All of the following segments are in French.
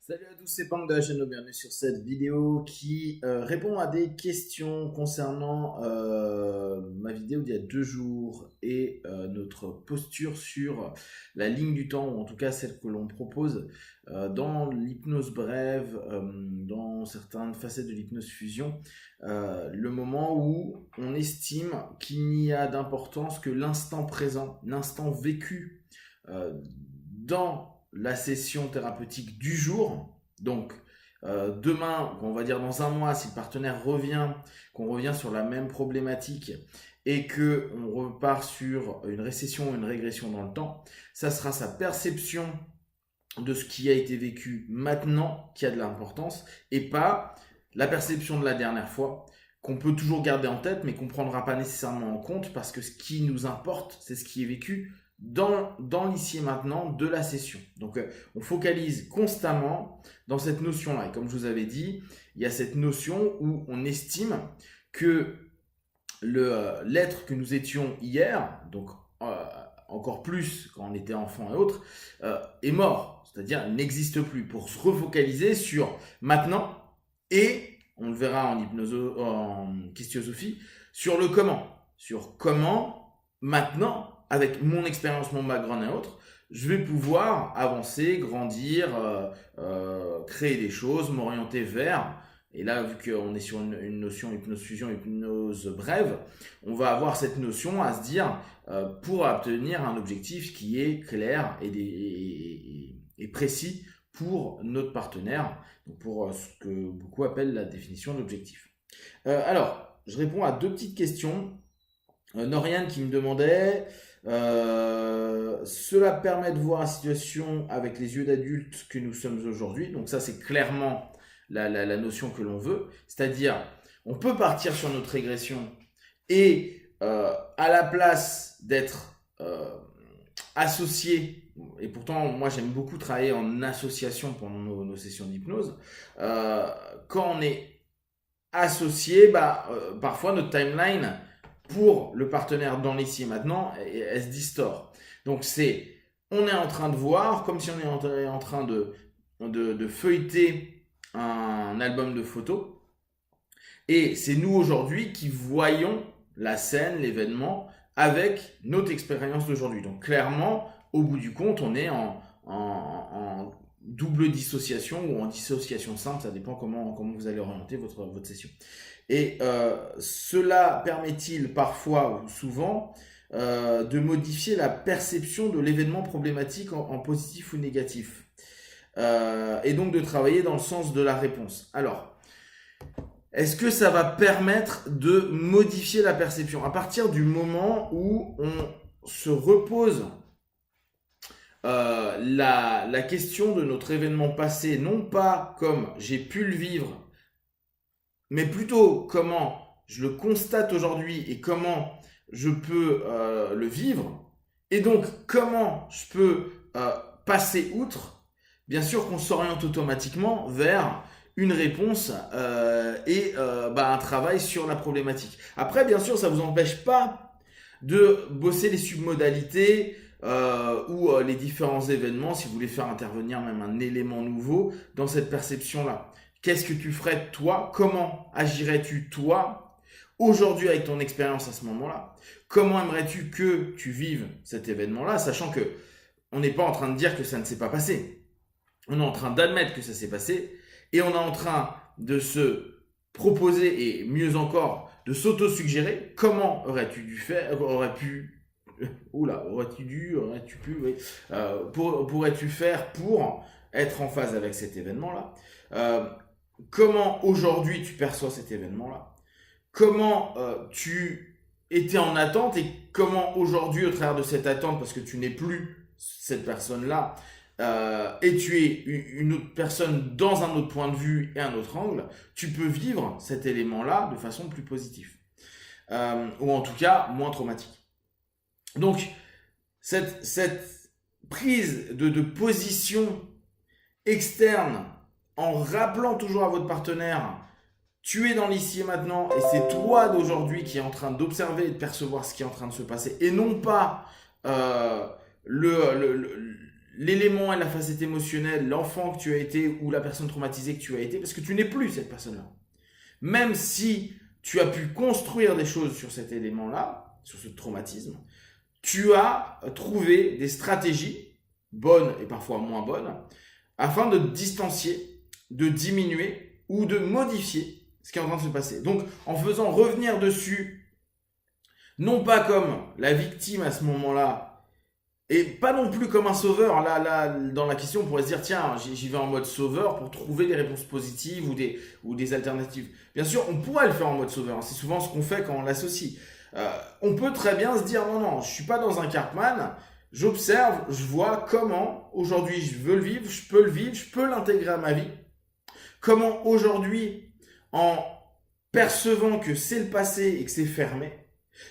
Salut à tous, c'est Pang de la chaîne, bienvenue sur cette vidéo qui répond à des questions concernant ma vidéo d'il y a 2 jours et notre posture sur la ligne du temps, ou en tout cas celle que l'on propose dans l'hypnose brève, dans certaines facettes de l'hypnose fusion, le moment où on estime qu'il n'y a d'importance que l'instant présent, l'instant vécu dans la session thérapeutique du jour. Donc, demain, on va dire dans un mois, si le partenaire revient, qu'on revient sur la même problématique et que on repart sur une récession ou une régression dans le temps, ça sera sa perception de ce qui a été vécu maintenant qui a de l'importance et pas la perception de la dernière fois qu'on peut toujours garder en tête mais qu'on ne prendra pas nécessairement en compte parce que ce qui nous importe, c'est ce qui est vécu dans l'ici et maintenant de la session. Donc on focalise constamment dans cette notion-là. Et comme je vous avais dit, il y a cette notion où on estime que l'être que nous étions hier, donc encore plus quand on était enfant et autres, est mort. C'est-à-dire il n'existe plus, pour se refocaliser sur maintenant et, on le verra en questionosophie, sur le comment. Sur comment maintenant, avec mon expérience, mon background et autres, je vais pouvoir avancer, grandir, créer des choses, m'orienter vers. Et là, vu qu'on est sur une notion hypnose fusion, hypnose brève, on va avoir cette notion à se dire pour obtenir un objectif qui est clair et précis pour notre partenaire, donc pour ce que beaucoup appellent la définition d'objectif. Alors, je réponds à 2 petites questions. Noriane qui me demandait cela permet de voir la situation avec les yeux d'adulte que nous sommes aujourd'hui. Donc ça, c'est clairement la notion que l'on veut. C'est-à-dire, on peut partir sur notre régression et à la place d'être associé, et pourtant moi j'aime beaucoup travailler en association pendant nos sessions d'hypnose, quand on est associé, parfois notre timeline pour le partenaire dans l'ici et maintenant, elle se distord. Donc on est en train de voir, comme si on est en train de feuilleter un album de photos, et c'est nous aujourd'hui qui voyons la scène, l'événement, avec notre expérience d'aujourd'hui. Donc clairement, au bout du compte, on est en double dissociation ou en dissociation simple, ça dépend comment vous allez orienter votre session. Et cela permet-il parfois ou souvent de modifier la perception de l'événement problématique en positif ou négatif, et donc de travailler dans le sens de la réponse. Alors, est-ce que ça va permettre de modifier la perception à partir du moment où on se repose la question de notre événement passé, non pas comme j'ai pu le vivre, mais plutôt comment je le constate aujourd'hui et comment je peux le vivre, et donc comment je peux passer outre. Bien sûr qu'on s'oriente automatiquement vers une réponse et un travail sur la problématique. Après, bien sûr, ça ne vous empêche pas de bosser les submodalités ou les différents événements, si vous voulez faire intervenir même un élément nouveau dans cette perception-là. Qu'est-ce que tu ferais toi? Comment agirais-tu toi aujourd'hui avec ton expérience à ce moment-là? Comment aimerais-tu que tu vives cet événement-là, sachant que on n'est pas en train de dire que ça ne s'est pas passé. On est en train d'admettre que ça s'est passé et on est en train de se proposer, et mieux encore, de s'auto-suggérer comment aurais-tu dû faire, pourrais-tu faire pour être en phase avec cet événement-là? Comment aujourd'hui tu perçois cet événement-là? Comment tu étais en attente et comment aujourd'hui, au travers de cette attente, parce que tu n'es plus cette personne-là, et tu es une autre personne dans un autre point de vue et un autre angle, tu peux vivre cet élément-là de façon plus positive. Ou en tout cas, moins traumatique. Donc, cette prise de position externe, en rappelant toujours à votre partenaire, tu es dans l'ici et maintenant, et c'est toi d'aujourd'hui qui est en train d'observer et de percevoir ce qui est en train de se passer, et non pas l'élément et la facette émotionnelle, l'enfant que tu as été ou la personne traumatisée que tu as été, parce que tu n'es plus cette personne-là. Même si tu as pu construire des choses sur cet élément-là, sur ce traumatisme, tu as trouvé des stratégies, bonnes et parfois moins bonnes, afin de te distancier, de diminuer ou de modifier ce qui est en train de se passer. Donc, en faisant revenir dessus, non pas comme la victime à ce moment-là, et pas non plus comme un sauveur. Là, dans la question, on pourrait se dire, tiens, j'y vais en mode sauveur pour trouver des réponses positives ou des alternatives. Bien sûr, on pourrait le faire en mode sauveur. C'est souvent ce qu'on fait quand on l'associe. On peut très bien se dire, non, je suis pas dans un Cartman. J'observe, je vois comment aujourd'hui je veux le vivre, je peux l'intégrer à ma vie. Comment aujourd'hui, en percevant que c'est le passé et que c'est fermé,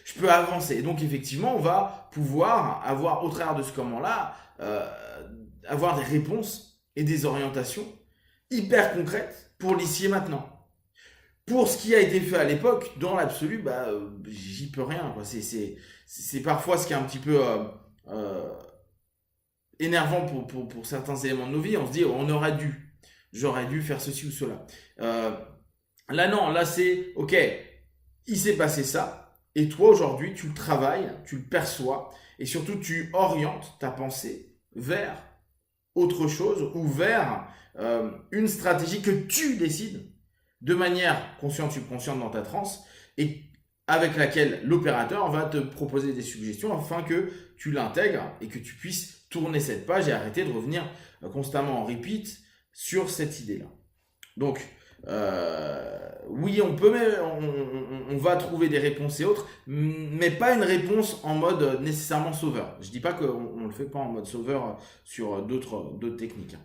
je peux avancer. Et donc effectivement, on va pouvoir avoir, au travers de ce comment-là, avoir des réponses et des orientations hyper concrètes pour l'ici et maintenant. Pour ce qui a été fait à l'époque, dans l'absolu, j'y peux rien, quoi. C'est parfois ce qui est un petit peu énervant pour certains éléments de nos vies. On se dit, j'aurais dû faire ceci ou cela. Là non, là c'est, ok, il s'est passé ça. Et toi, aujourd'hui, tu le travailles, tu le perçois, et surtout, tu orientes ta pensée vers autre chose ou vers une stratégie que tu décides de manière consciente ou subconsciente dans ta transe et avec laquelle l'opérateur va te proposer des suggestions afin que tu l'intègres et que tu puisses tourner cette page et arrêter de revenir constamment en repeat sur cette idée-là. Donc, oui, on va trouver des réponses et autres, mais pas une réponse en mode nécessairement sauveur. Je dis pas qu'on le fait pas en mode sauveur sur d'autres techniques.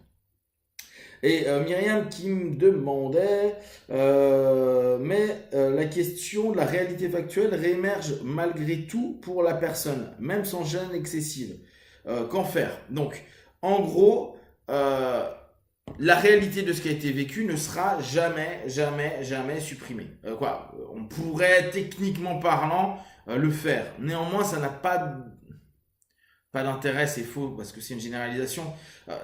Et Myriam qui me demandait, la question de la réalité factuelle réémerge malgré tout pour la personne, même sans gêne excessive. Qu'en faire? Donc, en gros, la réalité de ce qui a été vécu ne sera jamais supprimée. On pourrait, techniquement parlant, le faire. Néanmoins, ça n'a pas d'intérêt, c'est faux, parce que c'est une généralisation.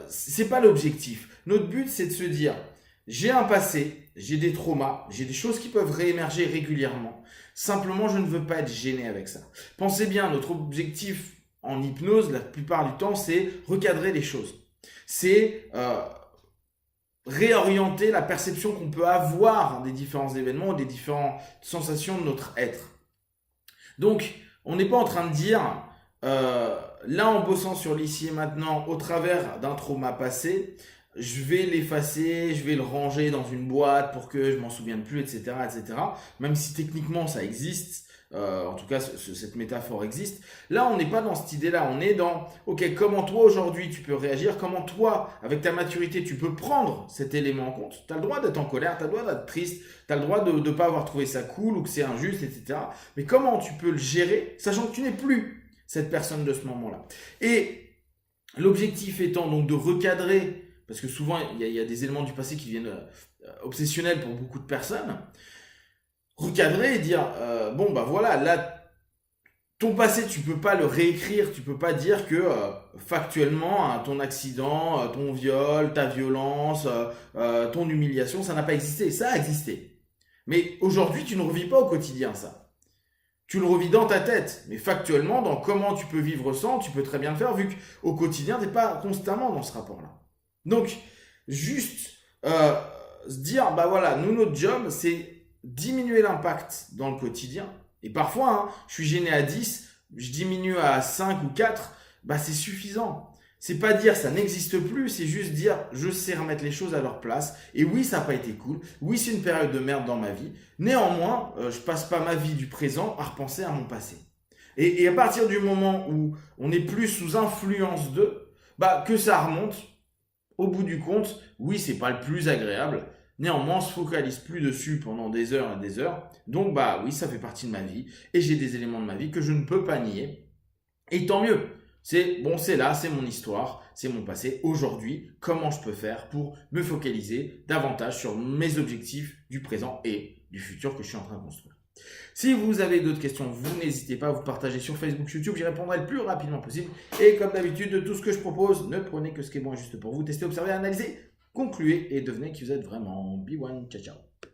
C'est pas l'objectif. Notre but, c'est de se dire, j'ai un passé, j'ai des traumas, j'ai des choses qui peuvent réémerger régulièrement. Simplement, je ne veux pas être gêné avec ça. Pensez bien, notre objectif en hypnose, la plupart du temps, c'est recadrer les choses. C'est réorienter la perception qu'on peut avoir des différents événements, des différentes sensations de notre être. Donc, on n'est pas en train de dire, là en bossant sur l'ici et maintenant, au travers d'un trauma passé, je vais l'effacer, je vais le ranger dans une boîte pour que je m'en souvienne plus, etc., etc. Même si techniquement ça existe, en tout cas cette métaphore existe. Là, on n'est pas dans cette idée-là, on est dans, ok, comment toi aujourd'hui tu peux réagir, comment toi, avec ta maturité, tu peux prendre cet élément en compte. Tu as le droit d'être en colère, tu as le droit d'être triste, tu as le droit de ne pas avoir trouvé ça cool ou que c'est injuste, etc. Mais comment tu peux le gérer, sachant que tu n'es plus cette personne de ce moment-là. Et l'objectif étant donc de recadrer, parce que souvent il y a des éléments du passé qui viennent obsessionnels pour beaucoup de personnes, recadrer et dire voilà, là ton passé tu peux pas le réécrire, tu peux pas dire que factuellement ton accident, ton viol, ta violence, ton humiliation, ça n'a pas existé, ça a existé. Mais aujourd'hui tu ne revis pas au quotidien ça. Tu le revis dans ta tête, mais factuellement dans comment tu peux vivre sans, tu peux très bien le faire vu qu'au quotidien tu n'es pas constamment dans ce rapport-là. Donc juste se dire nous notre job c'est diminuer l'impact dans le quotidien. Et parfois, je suis gêné à 10, je diminue à 5 ou 4, c'est suffisant. C'est pas dire ça n'existe plus, c'est juste dire je sais remettre les choses à leur place. Et oui, ça n'a pas été cool. Oui, c'est une période de merde dans ma vie. Néanmoins, je passe pas ma vie du présent à repenser à mon passé. Et à partir du moment où on n'est plus sous influence d'eux, que ça remonte, au bout du compte, oui, c'est pas le plus agréable. Néanmoins, on se focalise plus dessus pendant des heures et des heures. Donc, oui, ça fait partie de ma vie. Et j'ai des éléments de ma vie que je ne peux pas nier. Et tant mieux. C'est là, c'est mon histoire, c'est mon passé. Aujourd'hui, comment je peux faire pour me focaliser davantage sur mes objectifs du présent et du futur que je suis en train de construire. Si vous avez d'autres questions, vous n'hésitez pas à vous partager sur Facebook, YouTube, j'y répondrai le plus rapidement possible. Et comme d'habitude, de tout ce que je propose, ne prenez que ce qui est bon et juste pour vous. Testez, observez, analysez, concluez et devenez qui vous êtes vraiment. Be one, ciao ciao.